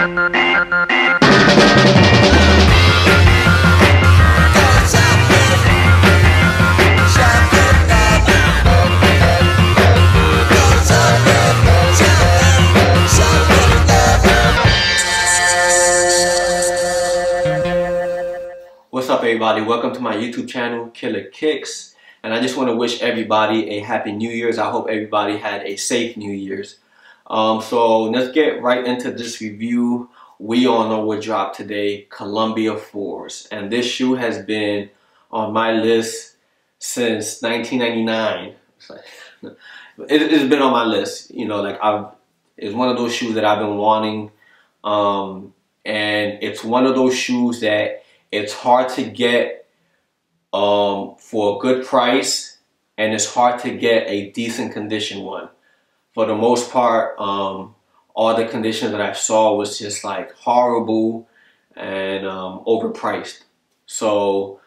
What's up, everybody? Welcome to my YouTube channel, KillaKicks, and I just want to wish everybody a happy New Year's. I hope everybody had a safe New Year's. So let's get right into this review. We all know what dropped today, Columbia 4s, and this shoe has been on my list since 1999. It's been on my list. You know, like it's one of those shoes that I've been wanting, and it's one of those shoes that it's hard to get for a good price, and it's hard to get a decent condition one. For the most part, all the condition that I saw was just like horrible and overpriced. So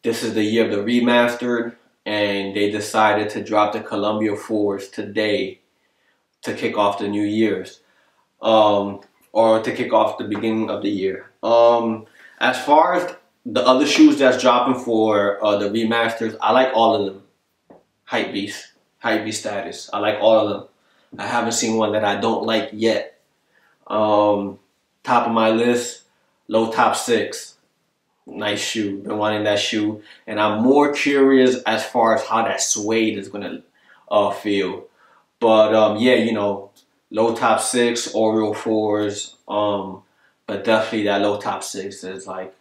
this is the year of the remastered, and they decided to drop the Columbia 4s today to kick off the New Year's, or to kick off the beginning of the year. As far as the other shoes that's dropping for the remasters, I like all of them. Hype beast status. I like all of them. I haven't seen one that I don't like yet. Top of my list, low top 6. Nice shoe. Been wanting that shoe, and I'm more curious as far as how that suede is gonna feel. But yeah, you know, low top 6, Oreo 4s. But definitely that low top 6 is like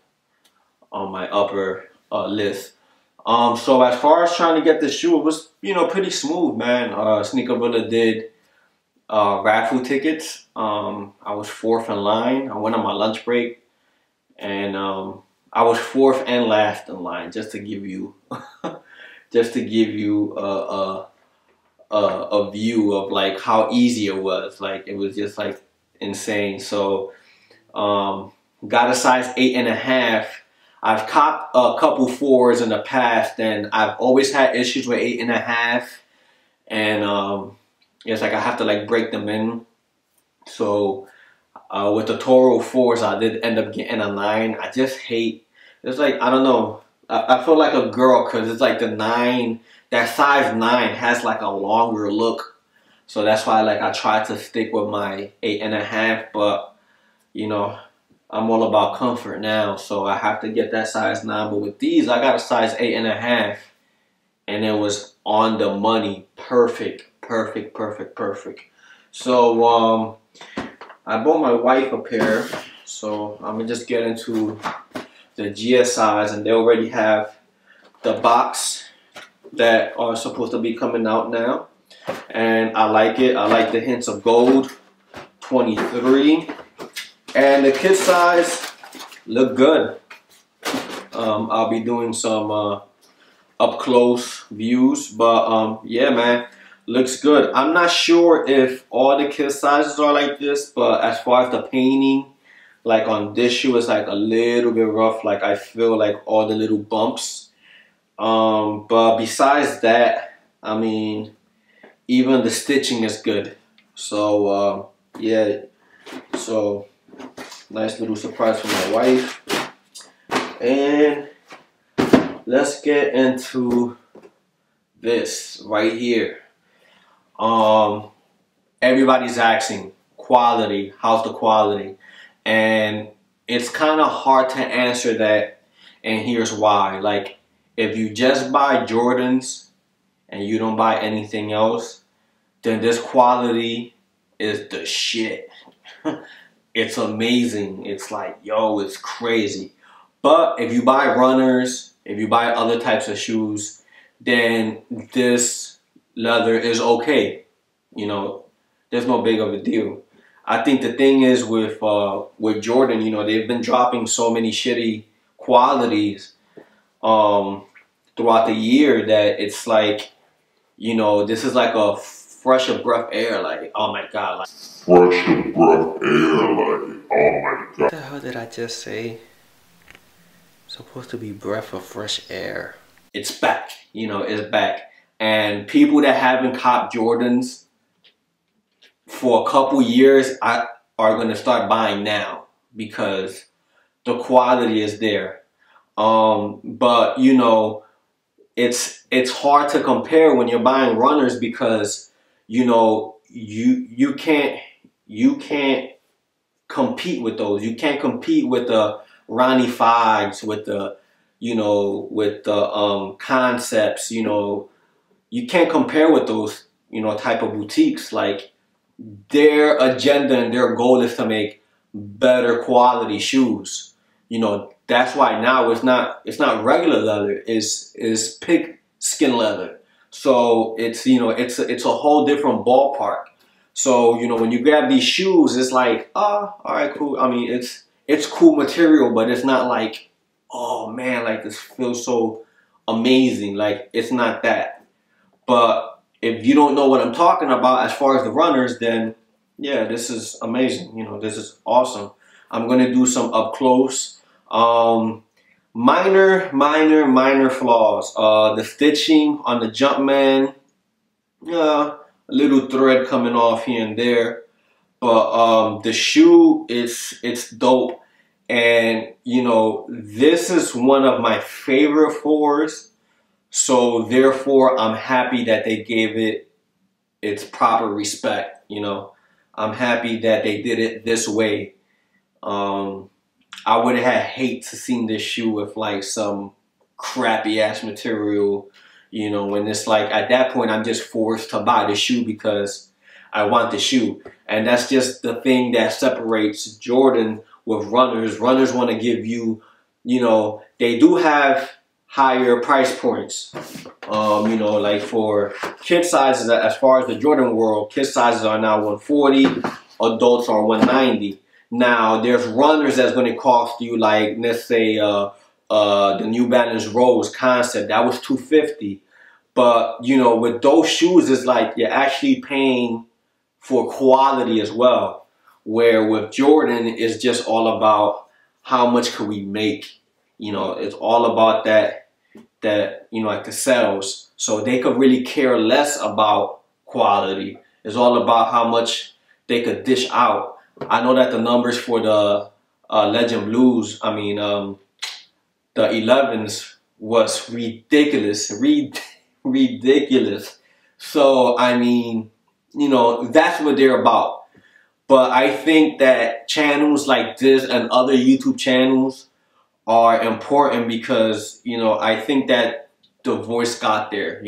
on my upper list. So as far as trying to get this shoe, it was, you know, pretty smooth, man. Sneakerilla did raffle tickets. I was 4th in line. I went on my lunch break, and I was 4th and last in line, just to give you a view of like how easy it was. Like, it was just like insane. So got a size 8.5. I've copped a couple 4s in the past, and I've always had issues with 8.5, and it's like I have to like break them in. So with the Toro 4s, I did end up getting a 9. I just hate, it's like, I don't know, I feel like a girl, because it's like the 9, that size 9 has like a longer look. So that's why like I try to stick with my 8.5, but you know, I'm all about comfort now, so I have to get that size 9. But with these, I got a size 8.5, and it was on the money. Perfect. So I bought my wife a pair, so I'm gonna just get into the GSIs, and they already have the box that are supposed to be coming out now, and I like it. I like the hints of gold. 23. And the kid size look good. I'll be doing some up close views, but yeah, man, looks good. I'm not sure if all the kid sizes are like this, but as far as the painting, like on this shoe, it's like a little bit rough. Like I feel like all the little bumps. But besides that, I mean, even the stitching is good. So yeah, so nice little surprise for my wife. And let's get into this right here. Everybody's asking quality, how's the quality? And it's kind of hard to answer that, and here's why. Like, if you just buy Jordans and you don't buy anything else, then this quality is the shit. It's amazing. It's like, yo, it's crazy. But if you buy runners, if you buy other types of shoes, then this leather is okay. You know, there's no big of a deal. I think the thing is with Jordan, you know, they've been dropping so many shitty qualities throughout the year that it's like, you know, this is like a fresh of breath air. Like, oh my god, like fresh of breath air, like, oh my god. What the hell did I just say? Supposed to be breath of fresh air. It's back, you know, it's back. And people that haven't copped Jordans for a couple years, are going to start buying now because the quality is there. But you know, it's hard to compare when you're buying runners because you know you can't compete with those. You can't compete with the Ronnie Foggs, with the with the concepts. You can't compare with those type of boutiques. Like their agenda and their goal is to make better quality shoes. That's why now it's not regular leather. It's pig skin leather. So it's a whole different ballpark. So when you grab these shoes, it's like, oh, all right, cool. I mean, it's cool material, but it's not like, oh man, like this feels so amazing. Like it's not that. But if you don't know what I'm talking about as far as the runners, then yeah, this is amazing. This is awesome. I'm gonna do some up close. Minor flaws. The stitching on the Jumpman, a little thread coming off here and there. But the shoe it's dope. And this is one of my favorite fours. So therefore, I'm happy that they gave it its proper respect. I'm happy that they did it this way. I would have had hate to see this shoe with like some crappy ass material, when it's like at that point I'm just forced to buy the shoe because I want the shoe. And that's just the thing that separates Jordan with runners. Runners want to give you, they do have higher price points. Like for kid sizes, as far as the Jordan world, kid sizes are now 140, adults are 190. Now there's runners that's going to cost you like, let's say the New Balance Rose concept, that was 250. But with those shoes, it's like you're actually paying for quality as well. Where with Jordan, it's just all about how much could we make. It's all about that like the sales. So they could really care less about quality. It's all about how much they could dish out. I know that the numbers for the Legend Blues, I mean the 11s was ridiculous, ridiculous. So I mean, that's what they're about. But I think that channels like this and other YouTube channels are important because, I think that the voice got there,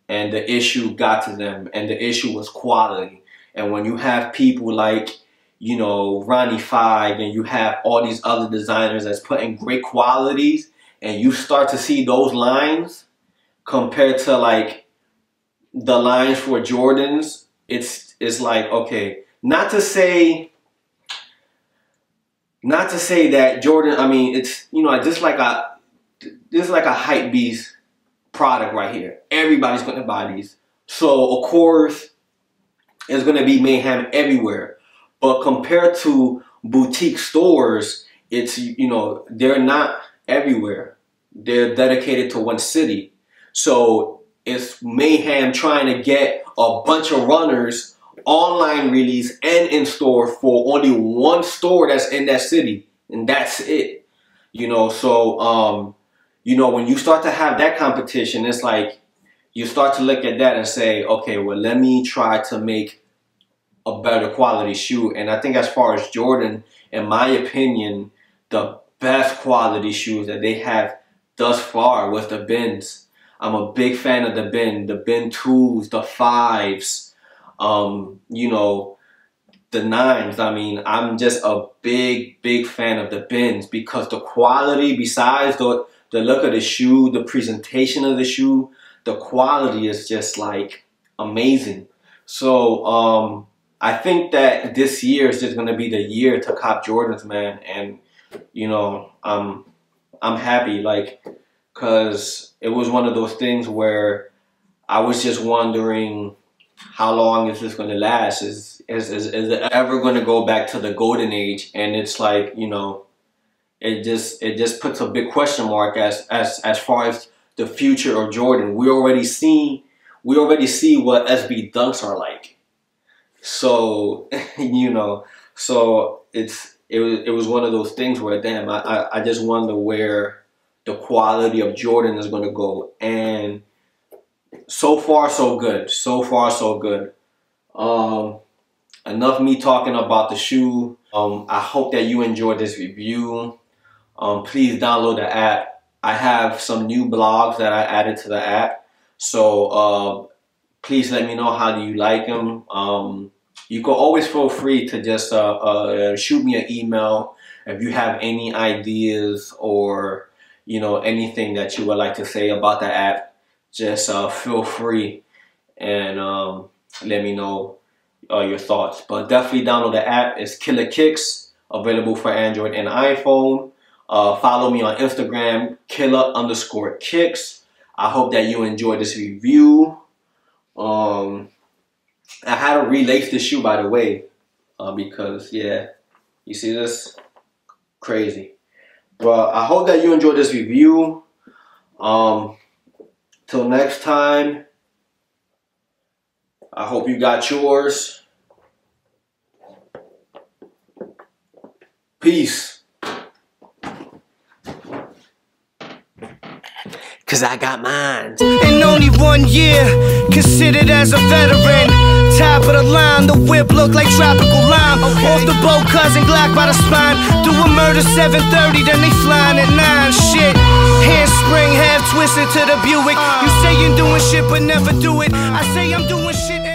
and the issue got to them, and the issue was quality. And when you have people like, Ronnie Fogg, and you have all these other designers that's putting great qualities, and you start to see those lines compared to like the lines for Jordans, it's like, okay, not to say that Jordan, I mean, it's, just like a hype beast product right here. Everybody's going to buy these. So, of course, it's going to be mayhem everywhere. But compared to boutique stores, it's, they're not everywhere. They're dedicated to one city. So, it's mayhem trying to get a bunch of runners online release and in store for only one store that's in that city, and that's it. So when you start to have that competition, it's like you start to look at that and say, okay, well, let me try to make a better quality shoe. And I think as far as Jordan, in my opinion, the best quality shoes that they have thus far was the Bens. I'm a big fan of the Ben 2s, the 5s. The 9s. I mean, I'm just a big fan of the Bens because the quality, besides the look of the shoe, the presentation of the shoe, the quality is just like amazing. So I think that this year is just gonna be the year to cop Jordans, man. And I'm happy, like, cause it was one of those things where I was just wondering, how long is this going to last? Is it ever going to go back to the golden age? And it's like, it just puts a big question mark as far as the future of Jordan. We already see what SB dunks are like. So So it was one of those things where, damn, I just wonder where the quality of Jordan is going to go. And so far so good. So far so good. Enough me talking about the shoe. I hope that you enjoyed this review. Please download the app. I have some new blogs that I added to the app. So please let me know how do you like them. You can always feel free to just shoot me an email if you have any ideas or anything that you would like to say about the app. Just feel free and let me know your thoughts. But definitely download the app. It's KillaKicks, available for Android and iPhone. Follow me on Instagram, Killa_Kicks. I hope that you enjoyed this review. I had to relace this shoe, by the way, because yeah, you see this? Crazy. But I hope that you enjoyed this review. Till next time, I hope you got yours. Peace. Cause I got mine. In only 1 year, considered as a veteran. Top of the line, the whip look like tropical lime. Off the boat, cousin Glock by the spine. Do a murder 7:30, then they flying at 9. Shit, handspring, half twisted to the Buick. You say you're doing shit but never do it. I say I'm doing shit.